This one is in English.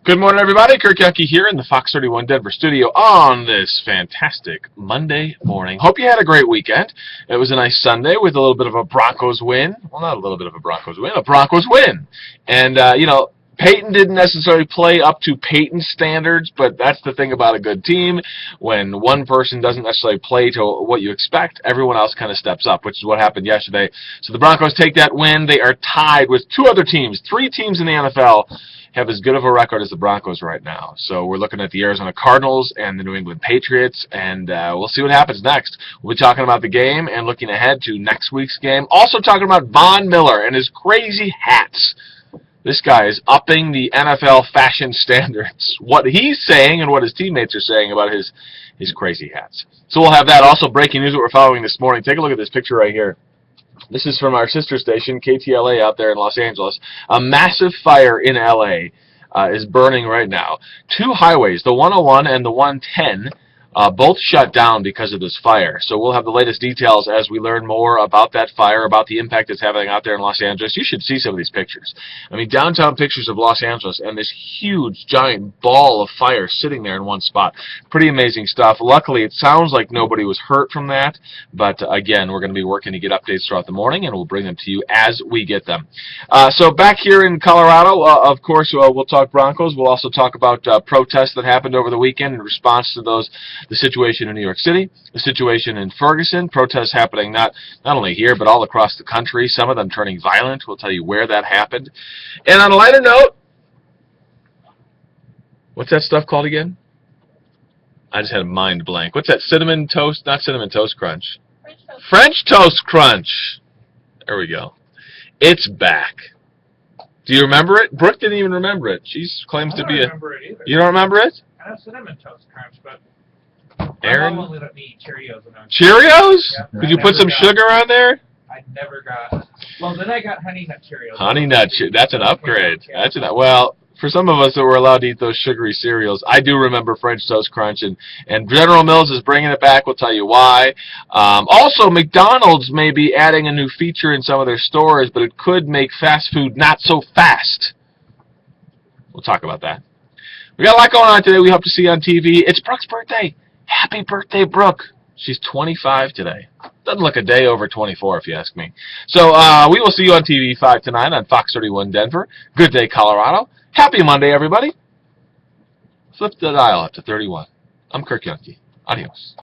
Good morning, everybody. Kirk Yuhnke here in the Fox 31 Denver studio on this fantastic Monday morning. Hope you had a great weekend. It was a nice Sunday with a little bit of a Broncos win. Well, not a little bit of a Broncos win, a Broncos win. And, Peyton didn't necessarily play up to Peyton's standards, but that's the thing about a good team. When one person doesn't necessarily play to what you expect, everyone else kind of steps up, which is what happened yesterday. So the Broncos take that win. They are tied with two other teams. Three teams in the NFL have as good of a record as the Broncos right now. So we're looking at the Arizona Cardinals and the New England Patriots, and we'll see what happens next. We'll be talking about the game and looking ahead to next week's game. Also talking about Von Miller and his crazy hats. This guy is upping the NFL fashion standards. What he's saying and what his teammates are saying about his crazy hats. So we'll have that. Also, breaking news that we're following this morning. Take a look at this picture right here. This is from our sister station, KTLA, out there in Los Angeles. A massive fire in LA is burning right now. Two highways, the 101 and the 110, both shut down because of this fire. So we'll have the latest details as we learn more about that fire, about the impact it's having out there in Los Angeles. You should see some of these pictures. I mean, downtown pictures of Los Angeles and this huge, giant ball of fire sitting there in one spot. Pretty amazing stuff. Luckily, it sounds like nobody was hurt from that. But, again, we're going to be working to get updates throughout the morning, and we'll bring them to you as we get them. So back here in Colorado, of course, we'll talk Broncos. We'll also talk about protests that happened over the weekend in response to those. The situation in New York City, the situation in Ferguson, protests happening not only here but all across the country, some of them turning violent. We'll tell you where that happened. And on a lighter note, what's that stuff called again? I just had a mind blank. What's that? Cinnamon toast? Not Cinnamon Toast Crunch. French Toast Crunch. There we go. It's back. Do you remember it? Brooke didn't even remember it. She claims to be a... You don't remember it? I have Cinnamon Toast Crunch, but Aaron? my mom only let me eat Cheerios. Cheerios? Yep. Did you put some sugar on there? I never got... Well, then I got Honey Nut Cheerios. Honey Nut Cheerios. That's an upgrade. Well, for some of us that were allowed to eat those sugary cereals, I do remember French Toast Crunch, and General Mills is bringing it back. We'll tell you why. Also, McDonald's may be adding a new feature in some of their stores, but it could make fast food not so fast. We'll talk about that. We got a lot going on today we hope to see on TV. It's Brooke's birthday. Happy birthday, Brooke. She's 25 today. Doesn't look a day over 24, if you ask me. So we will see you on TV 5 to 9 on Fox 31 Denver. Good day, Colorado. Happy Monday, everybody. Flip the dial up to 31. I'm Kirk Yuhnke. Adios.